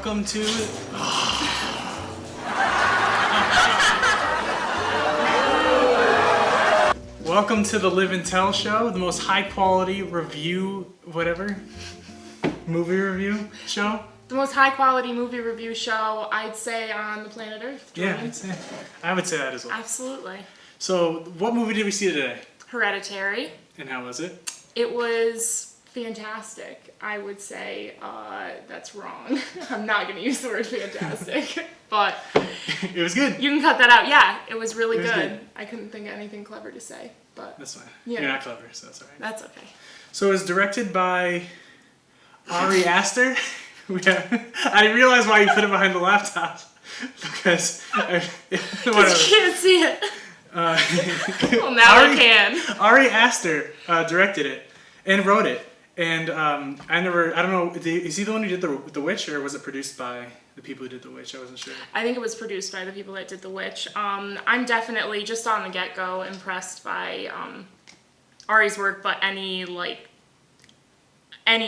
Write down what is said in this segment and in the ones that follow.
Welcome to... Welcome to the Liv and Tel show, the most high quality review, movie review show. The most high quality movie review show, I'd say, on the planet Earth. Yeah, I would say that as well. Absolutely. So, what movie did we see today? Hereditary. And how was it? It was fantastic. I would say that's wrong. I'm not going to use the word fantastic, but it was good. You can cut that out. Yeah, it was really good. I couldn't think of anything clever to say, but that's fine. Yeah. You're not clever, so that's all right. That's okay. So it was directed by Ari Aster. I didn't realize why you put it behind the laptop because you can't see it. Well, now I can. Ari Aster directed it and wrote it, and I don't know. Is he the one who did the Witch, or was it produced by the people who did the Witch? I wasn't sure. I think it was produced by the people that did the Witch. I'm definitely just on the get-go impressed by Ari's work, but any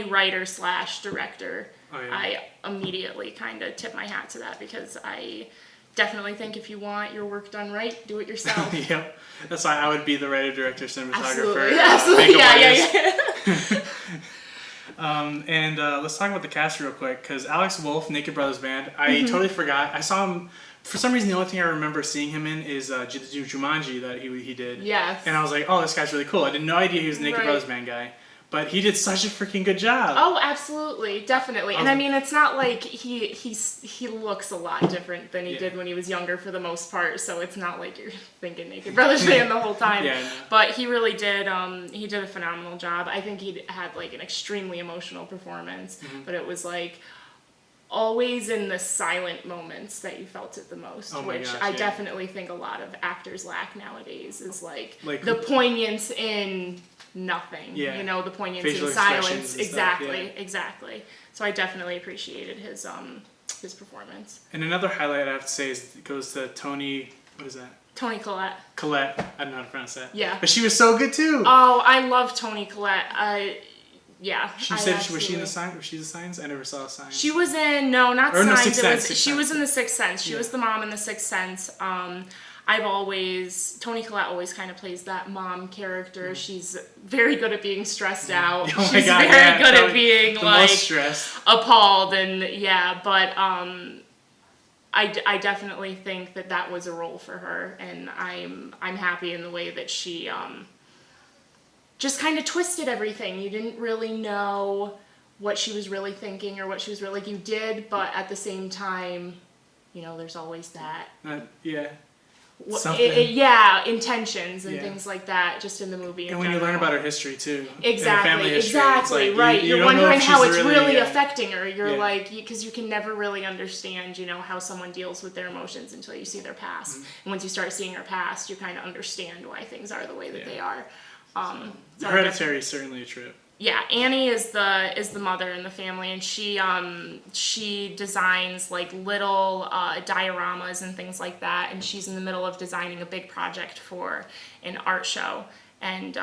writer / director. Oh, yeah. I immediately kind of tip my hat to that because I definitely think if you want your work done right, do it yourself. Yep. That's why I would be the writer, director, cinematographer. Absolutely. Yeah. And let's talk about the cast real quick because Alex Wolff, Naked Brothers Band, I totally forgot. I saw him, for some reason the only thing I remember seeing him in is Jumanji that he did. Yes. And I was like, oh, this guy's really cool. I had no idea he was a Naked Brothers Band guy. But he did such a freaking good job. Oh, absolutely, definitely. And I mean, it's not like he looks a lot different than he did when he was younger for the most part. So it's not like you're thinking Naked Brothers Band the whole time. Yeah, I know. But he really did. He did a phenomenal job. I think he had like an extremely emotional performance. But it was like always in the silent moments that you felt it the most, which I definitely think a lot of actors lack nowadays. Is like the poignance in nothing, the poignance in silence. Exactly. So I definitely appreciated his performance. And another highlight I have to say goes to Toni. What is that? Toni Collette. Collette. I don't know how to pronounce that. Yeah. But she was so good too. Oh, I love Toni Collette. Yeah. She said, was she in the Signs? Was she the Signs? I never saw Signs. She was in not Signs. She was in The Sixth Sense. She was the mom in The Sixth Sense. Toni Collette always kind of plays that mom character. She's very good at being stressed out. She's very good at being appalled but I definitely think that was a role for her, and I'm happy in the way that she just kind of twisted everything. You didn't really know what she was really thinking or what she was really you did, but at the same time, there's always that. Intentions and things like that, just in the movie. And when you learn about her history too, exactly, right. You're wondering how it's really affecting her. You're because you can never really understand, how someone deals with their emotions until you see their past. And once you start seeing her past, you kind of understand why things are the way that they are. Hereditary is certainly a trip. Yeah, Annie is the mother in the family, and she designs like little dioramas and things like that, and she's in the middle of designing a big project for an art show, and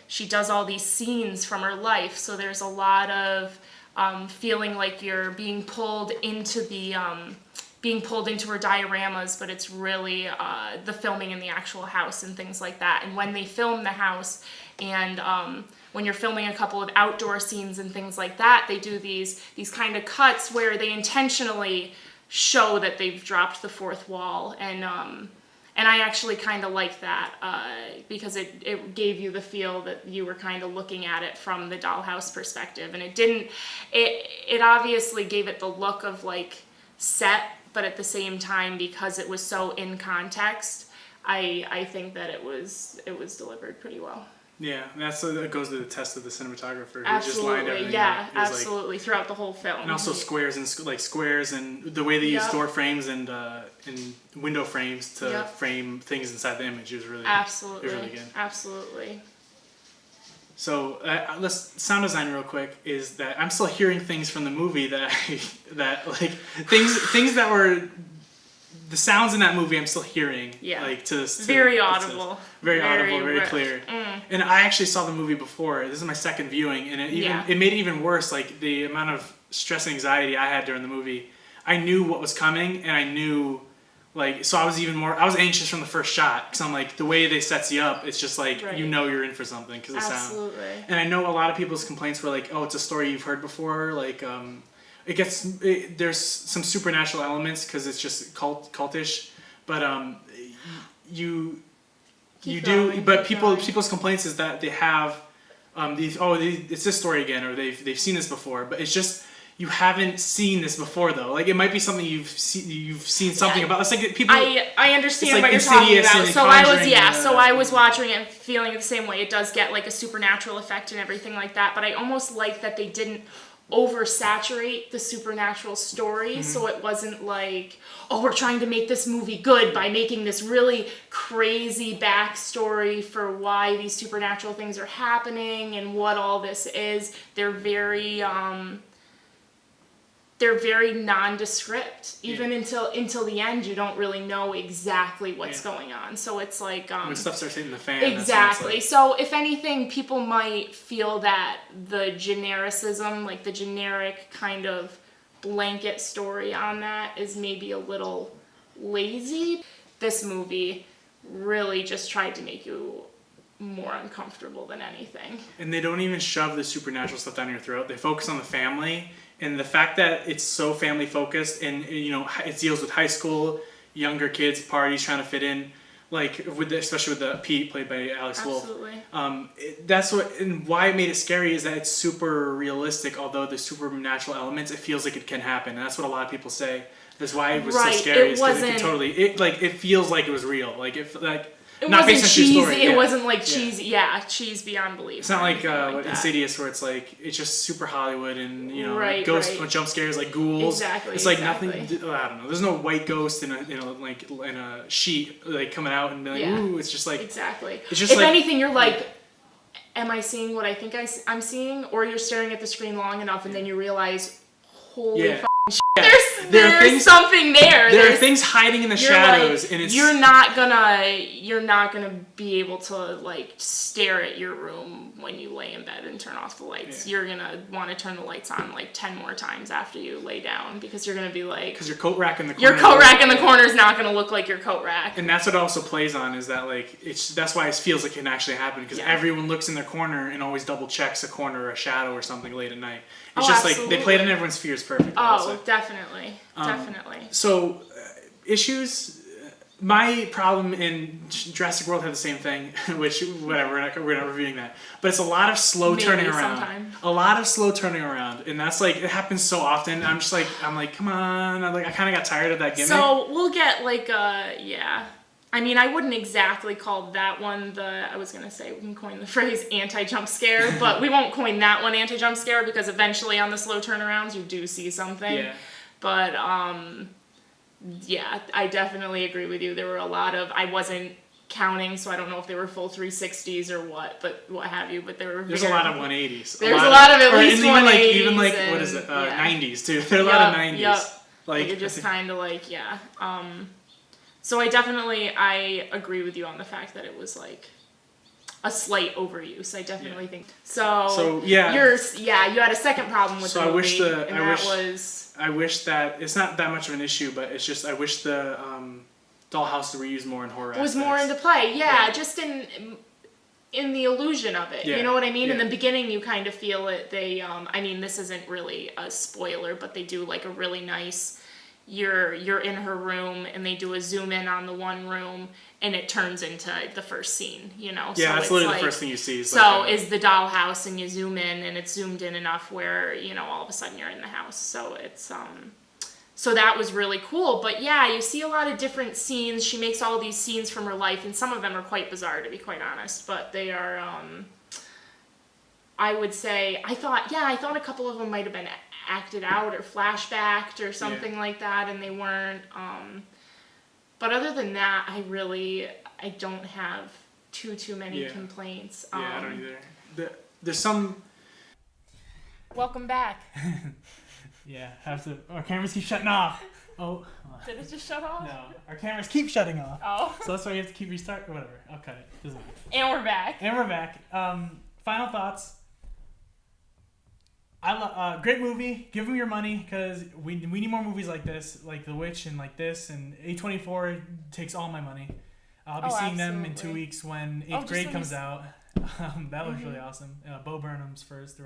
she does all these scenes from her life. So there's a lot of feeling like you're being pulled into her dioramas, but it's really the filming in the actual house and things like that. And when they film the house and when you're filming a couple of outdoor scenes and things like that, they do these kind of cuts where they intentionally show that they've dropped the fourth wall, and I actually kind of like that because it gave you the feel that you were kind of looking at it from the dollhouse perspective, and it obviously gave it the look of like set, but at the same time, because it was so in context, I think that it was delivered pretty well. Yeah, that goes to the test of the cinematographer. Absolutely, who just lined everything yeah, up. absolutely, throughout the whole film. And also squares and the way they use door frames and window frames to frame things inside the image. It was really absolutely, it was really good. Absolutely. So let's sound design real quick. Is that I'm still hearing things from the movie that things that were. The sounds in that movie I'm still hearing. Yeah. Very audible. Very clear. And I actually saw the movie before. This is my second viewing, and it made it even worse. Like the amount of stress and anxiety I had during the movie. I knew what was coming, and I knew, like, so I was anxious from the first shot, because I'm like, the way they sets you up, it's just like, Right. you know you're in for something, because of sound. Absolutely. And I know a lot of people's complaints were like, oh, it's a story you've heard before, like, there's some supernatural elements, because it's just cultish, but people's complaints is that they have it's this story again, or they've seen this before, but it's just, you haven't seen this before though. Like, it might be something you've seen something about. It's like people. I understand like what you're talking about. So I was watching it and feeling it the same way. It does get like a supernatural effect and everything like that, but I almost like that they didn't oversaturate the supernatural story, so it wasn't like, oh, we're trying to make this movie good by making this really crazy backstory for why these supernatural things are happening and what all this is. They're very nondescript. Even until the end, you don't really know exactly what's going on. So it's like when stuff starts hitting the fan. Exactly. So if anything, people might feel that the genericism, like the generic kind of blanket story on that, is maybe a little lazy. This movie really just tried to make you more uncomfortable than anything. And they don't even shove the supernatural stuff down your throat. They focus on the family. And the fact that it's so family focused, and it deals with high school, younger kids, parties, trying to fit in, like especially with the Pete played by Alex Wolff. Absolutely. And why it made it scary is that it's super realistic. Although the supernatural elements, it feels like it can happen. And that's what a lot of people say. That's why it was so scary. It feels like it was real. Like it not wasn't cheesy. Story. It wasn't like cheesy. Yeah, cheese beyond belief. It's not like Insidious, where it's like, it's just super Hollywood and ghost jump scares, like ghouls. Exactly. It's like nothing. I don't know. There's no white ghost in a sheet like coming out and like, ooh. It's just like exactly. It's just if anything, you're like, am I seeing what I think I'm seeing? Or you're staring at the screen long enough and then you realize, holy shit. There's something there. There are things hiding in the shadows, and it's you're not gonna be able to like stare at your room when you lay in bed and turn off the lights. You're gonna want to turn the lights on like 10 more times after you lay down, because you're gonna be like, because your coat rack in the corner. Your coat rack in the corner is not gonna look like your coat rack. And that's what it also plays on, is that like that's why it feels like it can actually happen, because everyone looks in their corner and always double checks a corner or a shadow or something late at night. It's just absolutely. Like they played on everyone's fears perfectly. Oh, definitely. Definitely. So, issues. My problem in Jurassic World had the same thing, which whatever, we're not reviewing that. But it's a lot of slow turning around. Sometime. A lot of slow turning around, and that's like, it happens so often. I'm like, come on. I kind of got tired of that gimmick. So we'll get like I mean, I wouldn't exactly call that one I was going to say, we can coin the phrase anti-jump scare, but we won't coin that one anti-jump scare, because eventually on the slow turnarounds, you do see something. Yeah. But, yeah, I definitely agree with you. There were a lot of, I wasn't counting, so I don't know if they were full 360s or what have you, but there's a lot of 180s. There's a lot of at least 180s. Even like, what is it, 90s too. There are a lot of 90s. Yep. Like, you're just kind of like, yeah. So I agree with you on the fact that it was like a slight overuse. I definitely think so. Yeah. You had a second problem with the movie. I wish that it's not that much of an issue, but it's just, I wish the dollhouse were used more in horror. Was more into play, just in the illusion of it. You know what I mean? In the beginning, you kind of feel it. They, I mean, this isn't really a spoiler, but they do like a really nice. You're in her room, and they do a zoom in on the one room, and it turns into the first scene, Yeah, so that's literally the first thing you see. Is the dollhouse, and you zoom in, and it's zoomed in enough where, all of a sudden you're in the house. So it's, so that was really cool. But yeah, you see a lot of different scenes. She makes all these scenes from her life, and some of them are quite bizarre, to be quite honest. But they are, I would say, I thought a couple of them might have been acted out or flashbacked or something like that, and they weren't. But other than that, I don't have too many complaints. I don't either. There's some. Welcome back. Our cameras keep shutting off. Oh. Did it just shut off? No, our cameras keep shutting off. Oh. So that's why you have to keep restart. Whatever. I'll cut it. Doesn't matter. And we're back. Final thoughts. Great movie. Give them your money because we need more movies like this, like The Witch and like this. And A24 takes all my money. I'll be seeing them in 2 weeks when 8th grade comes out. That looks really awesome. Bo Burnham's first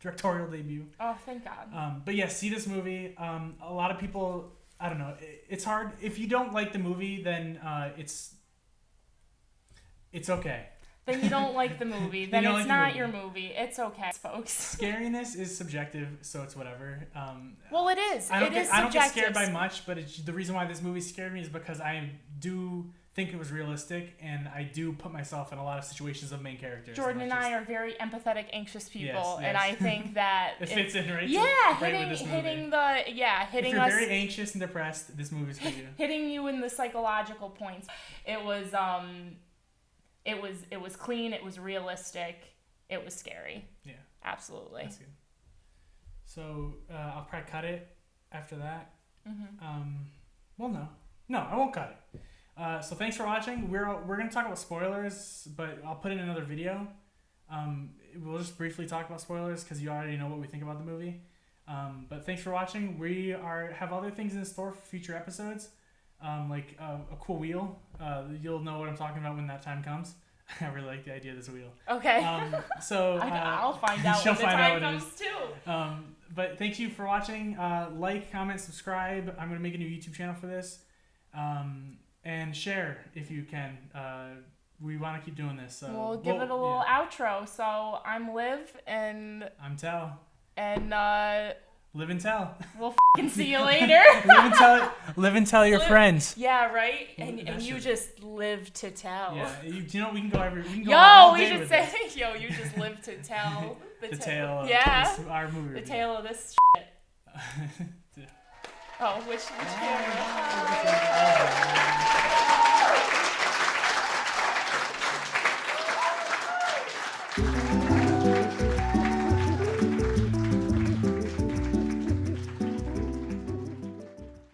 directorial debut. Oh, thank God. But yeah, see this movie. A lot of people, I don't know. It's hard if you don't like the movie. Then it's okay. Then you don't like the movie. Then it's not your movie. It's okay, folks. Scariness is subjective, so it's whatever. Well, it is. I don't get scared by much, but the reason why this movie scared me is because I do think it was realistic, and I do put myself in a lot of situations of main characters. Jordan and I are very empathetic, anxious people, Yes. And I think that it fits in right. Yeah, with this movie. hitting if you're us. very anxious and depressed, this movie's for you. Hitting you in the psychological points. It was clean. It was realistic. It was scary. Yeah, absolutely. That's good. So I'll probably cut it after that. Well, no, I won't cut it. So thanks for watching. We're gonna talk about spoilers, but I'll put in another video. We'll just briefly talk about spoilers because you already know what we think about the movie. But thanks for watching. We have other things in store for future episodes, like a cool wheel. You'll know what I'm talking about when that time comes. I really like the idea of this wheel. Okay. So I'll find out when the time comes too. But thank you for watching. Like, comment, subscribe. I'm gonna make a new YouTube channel for this. And share if you can. We want to keep doing this. So we'll give it a little outro. So I'm Liv and I'm Tel. And Live and Tel. We'll f***ing see you later. Live and tell your friends. Yeah, right. And you just live to tell. Yeah, you know we can go we should say, you just live to tell the tale. Yeah. Of our movie. The tale of this shit. Which camera?